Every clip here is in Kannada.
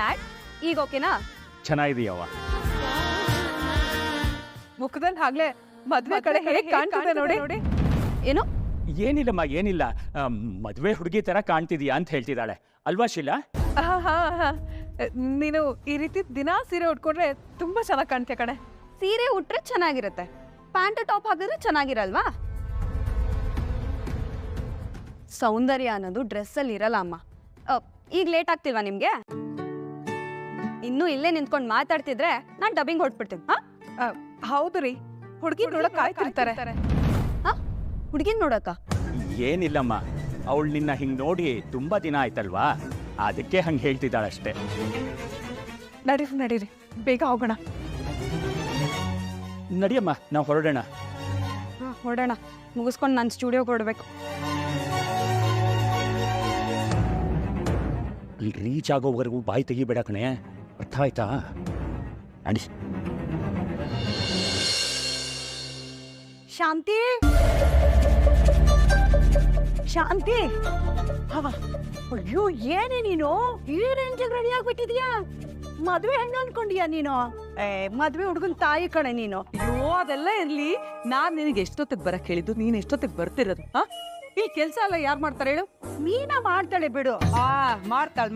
ಗ್ಲಾಡ್. ಈಗ ಓಕೆನಾ? ಚೆನ್ನಾಗಿದೆಯವ್ವ. ಮುಖದಲ್ಲಿ ಆಗ್ಲೇ ಮದ್ವೆ ಕಡೆ ಹೇಗೆ ಕಾಣ್ತಿದೆ ನೋಡಿ. ಏನು? ಏನಿಲ್ಲಮ್ಮ, ಏನಿಲ್ಲ. ಮದುವೆ ಹುಡುಗಿ ತರ ಕಾಣ್ತಿದೀಯಾ ಅಂತ ಹೇಳ್ತಿದ್ದಾಳೆ ಅಲ್ವಾ ಶೀಲಾ? ನೀನು ಈ ರೀತಿ ದಿನಾ ಸೀರೆ ಉಟ್ಕೊಂಡ್ರೆ ತುಂಬಾ ಚೆನ್ನಾಗಿ ಕಾಣ್ತೀಯ ಕಣೆ. ಸೀರೆ ಉಟ್ರೆ ಚೆನ್ನಾಗಿರುತ್ತೆ, ಪ್ಯಾಂಟ್ ಟಾಪ್ ಹಾಕಿದ್ರೆ ಚೆನ್ನಾಗಿರಲ್ವಾ? ಸೌಂದರ್ಯ ಅನ್ನೋದು ಡ್ರೆಸ್ಸಲ್ಲಿ ಇರಲ್ಲ ಅಮ್ಮ. ಈಗ ಲೇಟ್ ಆಗ್ತಿಲ್ವಾ ನಿಮ್ಗೆ? ಇನ್ನೂ ಇಲ್ಲೇ ನಿಂತ್ಕೊಂಡು ಮಾತಾಡ್ತಿದ್ರೆ ನಾನು ಡಬ್ಬಿಂಗ್ ಹೊಟ್ಬಿಡ್ತೀನಿ. ಹೌದು ರೀ, ಹುಡುಗಿ ನೋಡಕ್ ಕಾಯ್ತಿರ್ತಾರೆ. ಹುಡುಗಿನ ನೋಡಕ್ಕ? ಏನಿಲ್ಲಮ್ಮ, ಅವಳು ನಿನ್ನ ಹಿಂಗ್ ನೋಡಿ ತುಂಬಾ ದಿನ ಆಯ್ತಲ್ವಾ, ಅದಕ್ಕೆ ಹಂಗೆ ಹೇಳ್ತಿದ್ದಾಳಷ್ಟೇ. ನಡೀರಿ ಬೇಗ ಹೋಗೋಣ. ನಡಿಯಮ್ಮ, ನಾವು ಹೊರಡೋಣ. ಹೊರಡೋಣ. ಮುಗಿಸ್ಕೊಂಡು ನಾನು ಸ್ಟುಡಿಯೋಗೆ ಹೊರಡ್ಬೇಕು. ಅಲ್ಲಿ ರೀಚ್ ಆಗೋವರೆಗೂ ಬಾಯಿ ತೆಗಿಬೇಡ ಕಣೆ, ಅರ್ಥ ಆಯ್ತಾ? ನಡಿ. ಶಾಂತಿ, ಶಾಂತಿ, ಅಯ್ಯೋ ಏನೇ ನೀನು ಈ ರೇಂಜಿಗೆ ರೆಡಿ ಆಗ್ಬಿಟ್ಟಿದ್ಯಾ? ಮದ್ವೆ ಹೆಣ್ಣು ಅನ್ಕೊಂಡಿಯಾ ನೀನು? ಮದ್ವೆ ಹುಡುಗನ್ ತಾಯಿ ಕಣೆ ನೀನು. ಅಯ್ಯೋ ಅದೆಲ್ಲ ಇರ್ಲಿ, ನಾನ್ ನಿನಗೆ ಎಷ್ಟೊತ್ತಿಗೆ ಬರಕ್ ಹೇಳಿದ್ದು, ನೀನ್ ಎಷ್ಟೊತ್ತಿಗೆ ಬರ್ತಿರೋದು? ಈ ಕೆಲ್ಸ ಎಲ್ಲ ಯಾರು ಮಾಡ್ತಾರೆ ಹೇಳು? ಮೀನಾ ಮಾಡ್ತಾಳೆ ಬಿಡು.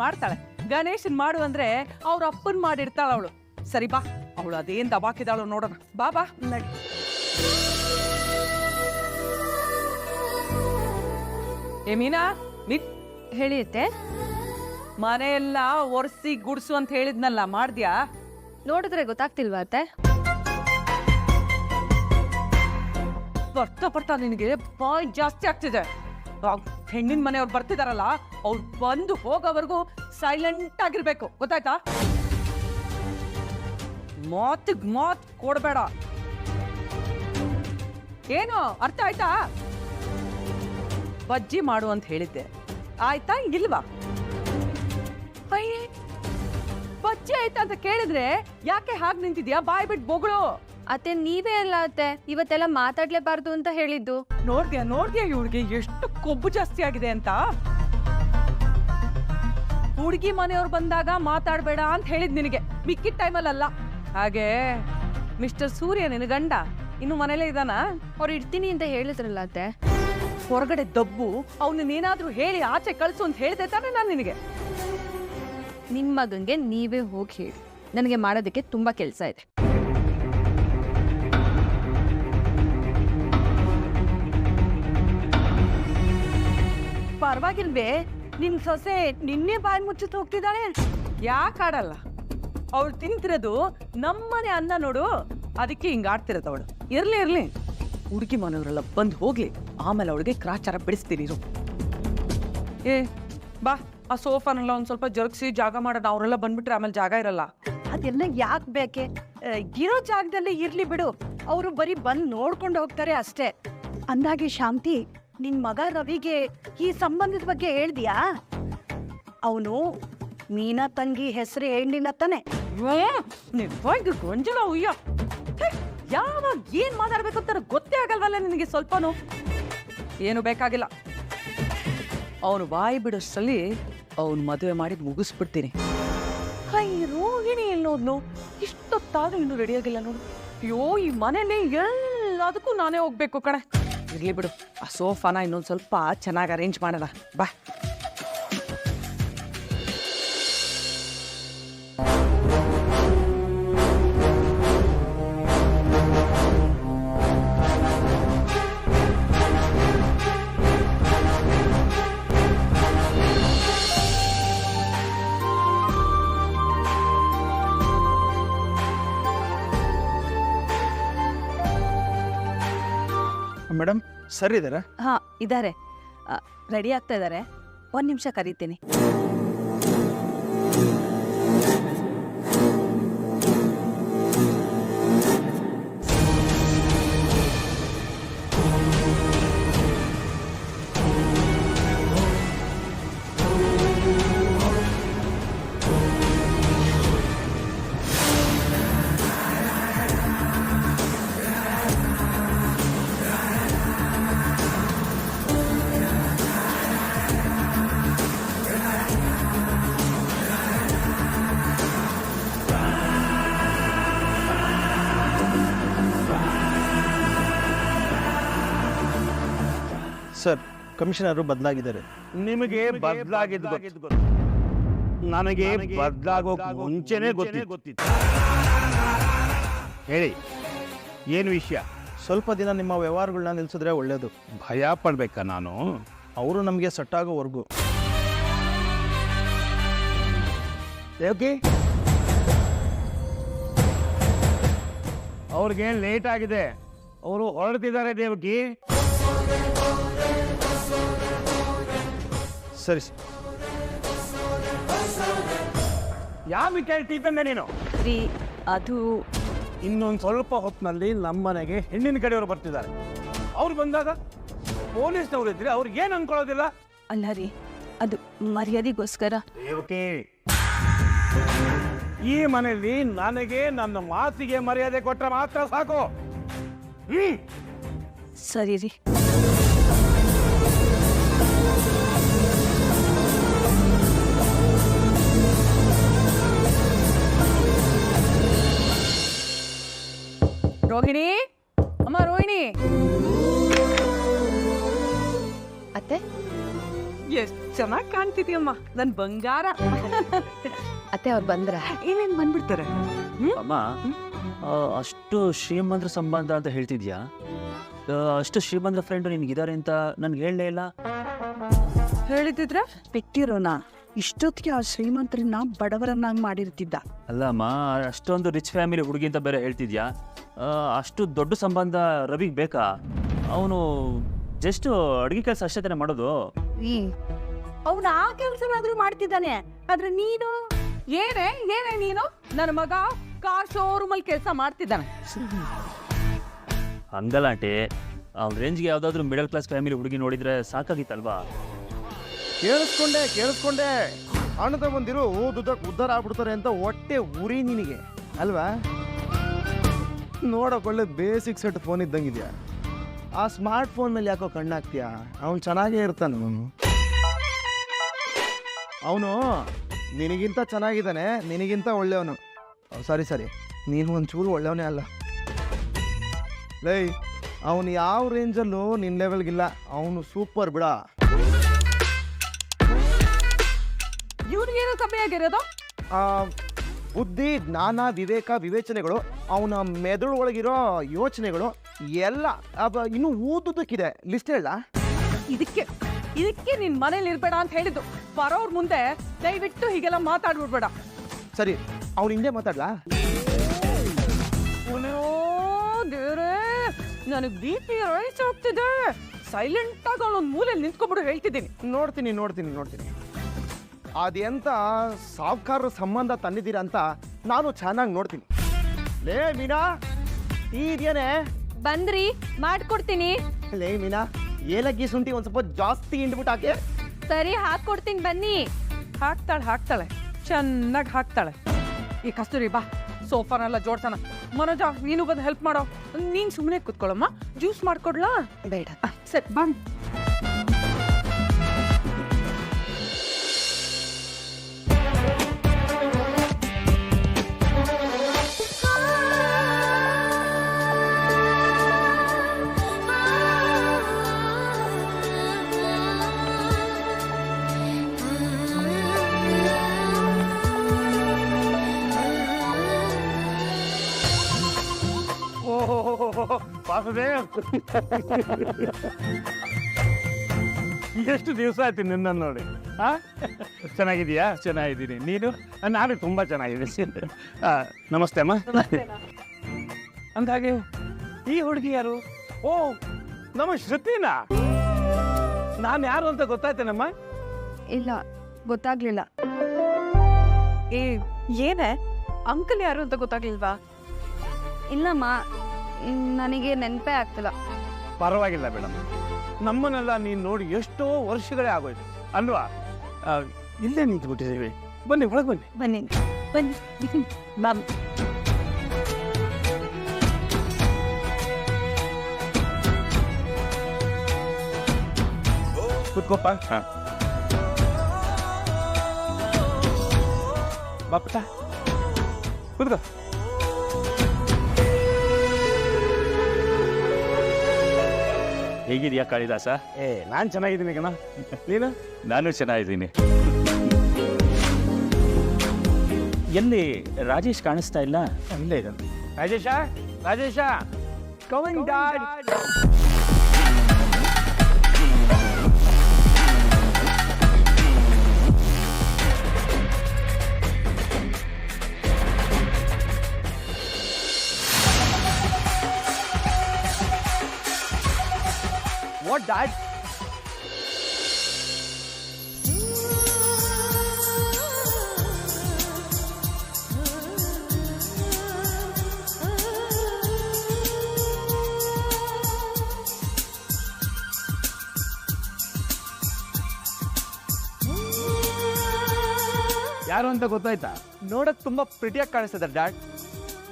ಮಾಡ್ತಾಳೆ. ಗಣೇಶನ್ ಮಾಡು ಅಂದ್ರೆ ಅವ್ರ ಅಪ್ಪನ್ ಮಾಡಿರ್ತಾಳ ಅವಳು. ಸರಿ ಬಾ, ಅವಳು ಅದೇನ್ ದಬಾಕಿದಾಳು ನೋಡೋಣ. ಬಾ ನಡಿ. ಮೀನಾ, ಹೇಳಿತ್ತೆ ಮನೆಯೆಲ್ಲ ಒರ್ಸಿ ಗುಡ್ಸು ಅಂತ ಹೇಳಿದ್ನಲ್ಲ, ಮಾಡ್ದ್ಯಾ? ನೋಡಿದ್ರೆ ಗೊತ್ತಾಗ್ತಿಲ್ವಾ ಅತ್ತೆ? ಬರ್ತಾ ನಿನಗೆ ಬಾಯ್ ಜಾಸ್ತಿ ಆಗ್ತಿದೆ. ಹೆಣ್ಣಿನ ಮನೆಯವ್ರು ಬರ್ತಿದಾರಲ್ಲ, ಅವ್ರು ಬಂದು ಹೋಗೋವರೆಗೂ ಸೈಲೆಂಟ್ ಆಗಿರ್ಬೇಕು, ಗೊತ್ತಾಯ್ತಾ? ಮಾತ್ ಕೊಡ್ಬೇಡ. ಏನು ಅರ್ಥ ಆಯ್ತಾ? ಬಜ್ಜಿ ಮಾಡು ಅಂತ ಹೇಳಿದ್ದೆ, ಆಯ್ತಾ ಇಲ್ವಾ? ಬಜ್ಜಿ ಆಯ್ತಾ ಅಂತ ಕೇಳಿದ್ರೆ ಯಾಕೆ ಹಾಗೆ ನಿಂತಿದ್ಯಾ? ಬಾಯ್ ಬಿಟ್ಟು ಬೊಗಳು. ಅತ್ತೆ ನೀವೇ ಅಲ್ಲ ಅತ್ತೆ ಇವತ್ತೆಲ್ಲ ಮಾತಾಡ್ಲೇಬಾರ್ದು ಅಂತ ಹೇಳಿದ್ದು. ನೋಡ್ದ್ಯಾ ಇವಳಿಗೆ ಎಷ್ಟು ಕೊಬ್ಬು ಜಾಸ್ತಿ ಆಗಿದೆ ಅಂತ? ಹುಡುಗಿ ಮನೆಯವ್ರು ಬಂದಾಗ ಮಾತಾಡ್ಬೇಡ ಅಂತ ಹೇಳಿದ್ ನಿನಗೆ, ಮಿಕ್ಕಿದ ಟೈಮಲ್ಲಿ ಅಲ್ಲ. ಹಾಗೆ ಮಿಸ್ಟರ್ ಸೂರ್ಯ ನಿನ್ನ ಗಂಡ ಇನ್ನು ಮನೇಲೇ ಇದಾನ? ಅವ್ರು ಇರ್ತೀನಿ ಅಂತ ಹೇಳಿದ್ರಲ್ಲ ಅತ್ತೆ. ಹೊರಗಡೆ ದಬ್ಬು ಅವನೇನಾದ್ರೂ ಹೇಳಿ ಆಚೆ ಕಳ್ಸು ಅಂತ ಹೇಳಿದೆ ತಾನೆ ನಾನು ನಿನಗೆ. ನಿಮ್ಮ ಮಗಂಗೆ ನೀವೇ ಹೋಗಿ ಹೇಳಿ, ನನಗೆ ಮಾಡೋದಕ್ಕೆ ತುಂಬಾ ಕೆಲಸ ಇದೆ. ಪರವಾಗಿಲ್ವೇ? ನಿನ್ ಸೊಸೆ ನಿನ್ನೆ ಬಾಯಿ ಮುಚ್ಚುತ್ತ ಹೋಗ್ತಿದ್ದಾಳೆ. ಯಾಕೆ ಆಡಲ್ಲ? ಅವಳು ತಿಂತಿರೋದು ನಮ್ಮನೆ ಅನ್ನ ನೋಡು, ಅದಕ್ಕೆ ಹಿಂಗ ಆಡ್ತಿರೋದು ಅವಳು. ಇರ್ಲಿ ಹುಡುಗಿ ಮನೆಯವರೆಲ್ಲ ಬಂದು ಹೋಗ್ಲಿ, ಆಮೇಲೆ ಅವಳಿಗೆ ಗ್ರಾಚಾರ ಬಿಡಿಸ್ತೀನಿ. ಬಾ, ಆ ಸೋಫಾನೆಲ್ಲ ಒಂದ್ ಸ್ವಲ್ಪ ಜರುಗಿಸಿ ಜಾಗ ಮಾಡೋಣ. ಅವರೆಲ್ಲ ಬಂದ್ಬಿಟ್ರೆ ಆಮೇಲೆ ಜಾಗ ಇರಲ್ಲ. ಅದೆಲ್ಲ ಯಾಕೆ ಬೇಕೆ? ಇರೋ ಜಾಗದಲ್ಲೇ ಇರ್ಲಿ ಬಿಡು, ಅವರು ಬರೀ ಬಂದು ನೋಡ್ಕೊಂಡು ಹೋಗ್ತಾರೆ ಅಷ್ಟೇ. ಅಂದಾಗೆ ಶಾಂತಿ, ನಿನ್ ಮಗ ರವಿಗೆ ಈ ಸಂಬಂಧದ ಬಗ್ಗೆ ಹೇಳ್ದಿಯಾ? ಅವನು ಮೀನಾ ತಂಗಿ ಹೆಸರು ಹೇಳಿಲ್ಲ ತಾನೆ? ಗೊಂಜಲ ಉಯ್ಯ, ಯಾವಾಗ ಏನ್ ಮಾತಾಡ್ಬೇಕು ಅಂತ ಗೊತ್ತೇ ಆಗಲ್ವಲ್ಲ ನಿನಗೆ ಸ್ವಲ್ಪನೂ? ಏನು ಬೇಕಾಗಿಲ್ಲ, ಅವನು ಬಾಯಿ ಬಿಡೋಷ್ಟರಲ್ಲಿ ಅವನು ಮದುವೆ ಮಾಡಿ ಮುಗಿಸ್ಬಿಡ್ತೀನಿ. ರೋಹಿಣಿ ಎಲ್ಲೋದ್ನು? ಇಷ್ಟೊತ್ತಾದ್ರೂ ಇನ್ನು ರೆಡಿ ಆಗಿಲ್ಲ ನೋಡು. ಅಯ್ಯೋ, ಈ ಮನೇಲಿ ಎಲ್ಲದಕ್ಕೂ ನಾನೇ ಹೋಗ್ಬೇಕು ಕಣೆ. ಇರ್ಲಿ ಬಿಡು, ಆ ಸೋಫಾನ ಇನ್ನೊಂದು ಸ್ವಲ್ಪ ಚೆನ್ನಾಗಿ ಅರೇಂಜ್ ಮಾಡೋಣ. ಬಾ. ಮೇಡಮ್ ಸರ್ ಇದ್ದಾರಾ? ಹಾ ಇದ್ದಾರೆ, ರೆಡಿ ಆಗ್ತಾ ಇದ್ದಾರೆ. 1 ನಿಮಿಷ ಕರೀತೀನಿ. Sir commissioner ಬದಲಾಗಿದ್ದಾರೆ. ನಿಮಗೆ ಬದಲಾಗಿದ್ದು ಗೊತ್ತು, ನನಗೆ ಬದಲಾಗೋಕ್ ಮುಂಚೆನೇ ಗೊತ್ತಿತ್ತು. ಹೇಳಿ, ಏನು ವಿಷಯ? ಸ್ವಲ್ಪ ದಿನ ನಿಮ್ಮ ವ್ಯವಹಾರಗಳನ್ನ ನಿಲ್ಲಿಸಿದ್ರೆ ಒಳ್ಳೆಯದು. ಭಯ ಪಡ್ಬೇಕಾ ನಾನು? ಅವರು ನಮಗೆ ಸೆಟ್ ಆಗೋವರೆಗೂ. ಓಕೆ, ಅವ್ರಿಗೇನು ಲೇಟ್ ಆಗಿದೆ, ಅವರು ಹೊರಡ್ತಿದ್ದಾರೆ ದೇವಕಿ. ಸರಿ ಯಾವ ವಿಚಾರ ತಂದೆ ನೀನು? ರೀ ಅದು ಇನ್ನೊಂದು ಸ್ವಲ್ಪ ಹೊತ್ತಿನಲ್ಲಿ ನಮ್ಮನೆಗೆ ಹೆಣ್ಣಿನ ಕಡೆಯವರು ಬರ್ತಿದ್ದಾರೆ. ಅವ್ರು ಬಂದಾಗ ಪೊಲೀಸ್ನವ್ರು ಇದ್ರೆ ಅವ್ರಿಗೆ ಏನು ಅನ್ಕೊಳ್ಳೋದಿಲ್ಲ. ಅಲ್ಲ ರೀ, ಅದು ಮರ್ಯಾದೆಗೋಸ್ಕರ. ದೇವಕಿ, ಈ ಮನೆಯಲ್ಲಿ ನನಗೆ ನನ್ನ ಮಾತಿಗೆ ಮರ್ಯಾದೆ ಕೊಟ್ಟರೆ ಮಾತ್ರ ಸಾಕು. ಸರಿ ರೀ. ರೋಹಿಣಿ, ಅಮ್ಮ ರೋಹಿಣಿ. ಅತ್ತೆ ಎಷ್ಟ್ ಚೆನ್ನಾಗಿ ಕಾಣ್ತಿದ್ಯಮ್ಮ ನನ್ ಬಂಗಾರ. ಅತ್ತೆ ಅವ್ರು ಬಂದ್ರ? ಏನೇನ್ ಬಂದ್ಬಿಡ್ತಾರೆ. ಅಮ್ಮ, ಅಷ್ಟು ಶ್ರೀಮಂತರ ಸಂಬಂಧ ಅಂತ ಹೇಳ್ತಿದ್ಯಾ? ಅಷ್ಟು ಶ್ರೀಮಂತರ ಫ್ರೆಂಡು ನಿನ್ಗಿದ್ದಾರೆ ಅಂತ ನನ್ಗೆ ಹೇಳಲೇ ಇಲ್ಲ. ಹೇಳಿದ್ರೆ ಬಿಟ್ಟಿರೋಣ. ಇಷ್ಟೊತ್ತಿಗೆ ಆ ಶ್ರೀಮಂತರನ್ನ ಬಡವರನ್ನಾಗಿ ಮಾಡಿರ್ತಿದ್ದ. ಅಲ್ಲ ಅಮ್ಮ, ಅಷ್ಟೊಂದು ರಿಚ್ ಫ್ಯಾಮಿಲಿ ಹುಡುಗಿ ಅಂತ ಬೇರೆ ಹೇಳ್ತಿದ್ಯಾ? ಅಷ್ಟು ದೊಡ್ಡ ಸಂಬಂಧ ರವಿಗೆ ಬೇಕಾ? ಅವನು ಜಸ್ಟ್ ಅಡುಗೆ ಕೆಲಸ ಅಷ್ಟೇ ತಾನೇ ಮಾಡೋದು. ಅವನು ಆ ಕೆಲಸನಾದ್ರೂ ಮಾಡ್ತಿದ್ದಾನೆ, ಆದ್ರೆ ನೀನು ಏನೇ ನೀನು? ನನ್ನ ಮಗ ಕಾರ್ ಶೋರೂಮ್ ಅಲ್ಲಿ ಕೆಲಸ ಮಾಡ್ತಿದ್ದಾನೆ. ಹಂಗಲ್ಲ ಆಂಟಿ, ಅವ್ನ ರೇಂಜ್ಗೆ ಯಾವ್ದಾದ್ರು ಮಿಡಲ್ ಕ್ಲಾಸ್ ಫ್ಯಾಮಿಲಿ ಹುಡುಗಿ ನೋಡಿದ್ರೆ ಸಾಕಾಗಿತ್ತಲ್ವಾ? ಕೇಳಿಸ್ಕೊಂಡೆ ಅಣ್ಣ ಬಂದಿರು ಓದುದಕ್ಕೆ ಉದ್ಧಾರ ಆಗ್ಬಿಡ್ತಾರೆ ಅಂತ ಹೊಟ್ಟೆ ಉರಿ ನಿನಗೆ ಅಲ್ವಾ? ನೋಡೋಕೆ ಒಳ್ಳೆ ಬೇಸಿಕ್ ಸೆಟ್ ಫೋನ್ ಇದ್ದಂಗಿದ್ಯಾ. ಆ ಸ್ಮಾರ್ಟ್ ಫೋನ್ ಮೇಲೆ ಯಾಕೋ ಕಣ್ಣಾಗ್ತೀಯಾ? ಅವನು ಚೆನ್ನಾಗೇ ಇರ್ತಾನೆ. ಅವನು ನಿನಗಿಂತ ಚೆನ್ನಾಗಿದ್ದಾನೆ, ನಿನಗಿಂತ ಒಳ್ಳೆಯವನು. ಸರಿ ನೀನು ಒಂಚೂರು ಒಳ್ಳೆಯವನೇ ಅಲ್ಲ. ಲೈ, ಅವನು ಯಾವ ರೇಂಜಲ್ಲೂ ನಿನ್ನ ಲೆವೆಲ್ಗಿಲ್ಲ. ಅವನು ಸೂಪರ್ ಬಿಡ. ಇವ್ರಿಗೇನು ಕಮ್ಮಿ ಆಗಿರೋದು? ಬುದ್ಧಿ, ಜ್ಞಾನ, ವಿವೇಕ, ವಿವೇಚನೆಗಳು, ಅವನ ಮೆದುಳು ಒಳಗಿರೋ ಯೋಚನೆಗಳು ಎಲ್ಲ ಇನ್ನೂ ಓದೋದಕ್ಕಿದೆ. ಲಿಸ್ಟ್ ಹೇಳ. ಇದಕ್ಕೆ ನಿನ್ ಮನೇಲಿ ಇರ್ಬೇಡ ಅಂತ ಹೇಳಿದ್ದು. ಬರೋರ್ ಮುಂದೆ ದಯವಿಟ್ಟು ಹೀಗೆಲ್ಲ ಮಾತಾಡ್ಬಿಡ್ಬೇಡ. ಸರಿ, ಅವ್ನು ಹಿಂದೆ ಮಾತಾಡ್ಲಾ? ದೇವ್ರೇ, ನನಗೆ BP ರೈಸ್ ಆಗ್ತಿದೆ. ಸೈಲೆಂಟ್ ಆಗಿ ಅವನೊಂದು ಮೂಲೆಯಲ್ಲಿ ನಿಂತ್ಕೊಬಿಡು ಹೇಳ್ತಿದ್ದೀನಿ. ನೋಡ್ತೀನಿ. ಅದೆಂತ ಸಾವ್ಕಾರರ ಸಂಬಂಧ ತಂದಿದ್ದೀರಾ ಅಂತ ನಾನು ಚೆನ್ನಾಗಿ ನೋಡ್ತೀನಿ. ಲೇ ಮೀನಾ, ಇದೇನೆ ಬಂದ್ರಿ, ಮಾಡ್ಕೊಡ್ತೀನಿ. ಲೇ ಮೀನಾ, ಏಲಕ್ಕಿ ಶುಂಠಿ ಒಂದು ಸ್ವಲ್ಪ ಜಾಸ್ತಿ ಹಿಂಡ್ಬಿಟ್ಟು ಹಾಕಿ. ಸರಿ, ಹಾಕ್ಕೊಡ್ತೀನಿ, ಬನ್ನಿ. ಹಾಕ್ತಾಳೆ ಚೆನ್ನಾಗಿ ಹಾಕ್ತಾಳೆ. ಈ ಕಸ್ತೂರಿ ಬಾ, ಸೋಫಾನೆಲ್ಲ ಜೋಡ್ಸೋಣ. ಮನೋಜ, ನೀನು ಬಂದು ಹೆಲ್ಪ್ ಮಾಡೋ. ನೀನು ಸುಮ್ಮನೆ ಕೂತ್ಕೊಳ್ಳಮ್ಮ, ಜ್ಯೂಸ್ ಮಾಡ್ಕೊಡ್ಲಾ? ಬೇಡ. ಸರಿ ಬಾ. ಎಷ್ಟು ದಿವಸ ಆಯ್ತು ನಿನ್ನ ನೋಡಿ. ಚೆನ್ನಾಗಿದೆಯಾ? ಚೆನ್ನಾಗಿದ್ದೀನಿ. ನೀನು? ನಾನು ತುಂಬ ಚೆನ್ನಾಗಿದ್ದೀನಿ. ನಮಸ್ತೆ ಅಮ್ಮ. ಅಂದಾಗೆ ಈ ಹುಡುಗಿ ಯಾರು? ಓ, ನಮ್ಮ ಶ್ರುತಿನಾ? ನಾನು ಯಾರು ಅಂತ ಗೊತ್ತಾಯ್ತೇನಮ್ಮ? ಇಲ್ಲ, ಗೊತ್ತಾಗ್ಲಿಲ್ಲ. ಏನೇ ಅಂಕಲ್ ಯಾರು ಅಂತ ಗೊತ್ತಾಗ್ಲಿಲ್ವಾ? ಇಲ್ಲಮ್ಮ, ನನಗೆ ನೆನಪೇ ಆಗ್ತಿಲ್ಲ. ಪರವಾಗಿಲ್ಲ ಮೇಡಮ್, ನಮ್ಮನ್ನೆಲ್ಲ ನೀನು ನೋಡಿ ಎಷ್ಟೋ ವರ್ಷಗಳೇ ಆಗೋಯ್ತು ಅಲ್ವಾ? ಇಲ್ಲೇ ನಿಂತು ಬಿಟ್ಟಿದ್ದೀವಿ. ಬನ್ನಿ, ಒಳಗೆ ಬನ್ನಿ. ಬನ್ನಿ. ಮ್ಯಾಮ್, ಕೂತ್ಕೋಪ್ಪ. ಬಾಪಟ ಕೂತ್ಕೋ. ಹೇಗಿದೆಯಾ ಕಾಳಿದಾಸ? ನಾನು ಚೆನ್ನಾಗಿದ್ದೀನಿ ಕಣ, ನೀನು? ನಾನು ಚೆನ್ನಾಗಿದ್ದೀನಿ. ಎಲ್ಲಿ ರಾಜೇಶ್ ಕಾಣಿಸ್ತಾ ಇಲ್ಲ? ಇಲ್ಲೇ ಇದ್ದಾನೆ. Rajesh coming dad. What, Dad? ಯಾರು ಅಂತ ಗೊತ್ತಾಯ್ತಾ? ನೋಡಕ್ ತುಂಬಾ ಪ್ರಿಟಿಯಾಗಿ ಕಾಣಿಸ್ತದೆ ಡ್ಯಾಡ್,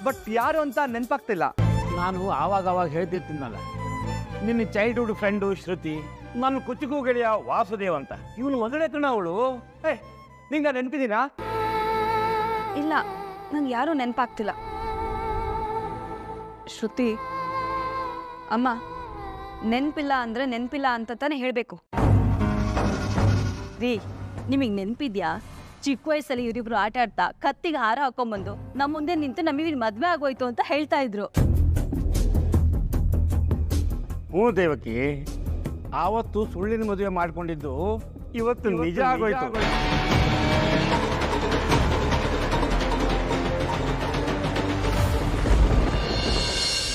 ಬಟ್ ಯಾರು ಅಂತ ನೆನಪಾಗ್ತಿಲ್ಲ. ನಾನು ಆವಾಗ ಹೇಳ್ತಿರ್ತೀನಲ್ಲ, ನಿನ್ನ ಚೈಲ್ಡ್ಹುಡ್ ಫ್ರೆಂಡು ಶ್ರುತಿ, ನನ್ನ ಕುಚಿಕು ಗೆಳೆಯ ವಾಸುದೇವ್ ಅಂತ. ಇವನು ಮಗಳೇ ಕಣ ಅವಳು. ನಿಂಗೆ ನಾನು ನೆನಪಿದ್ದೀನಾ? ಇಲ್ಲ, ನಂಗೆ ಯಾರೂ ನೆನಪಾಗ್ತಿಲ್ಲ. ಶ್ರುತಿ ಅಮ್ಮ, ನೆನಪಿಲ್ಲ ಅಂದರೆ ನೆನಪಿಲ್ಲ ಅಂತ ತಾನೇ ಹೇಳಬೇಕು. ರೀ, ನಿಮಗೆ ನೆನಪಿದ್ಯಾ? ಚಿಕ್ಕ ವಯಸ್ಸಲ್ಲಿ ಇವರಿಬ್ರು ಆಟ ಆಡ್ತಾ ಕತ್ತಿಗೆ ಹಾರ ಹಾಕೊಂಡ್ಬಂದು ನಮ್ಮ ಮುಂದೆ ನಿಂತು ನಮಗೆ ಮದುವೆ ಆಗೋಯ್ತು ಅಂತ ಹೇಳ್ತಾ ಇದ್ರು. ಹ್ಞೂ ದೇವಕಿ, ಆವತ್ತು ಸುಳ್ಳಿನ ಮದುವೆ ಮಾಡ್ಕೊಂಡಿದ್ದು ಇವತ್ತು ನಿಜ ಆಗೋಯ್ತು.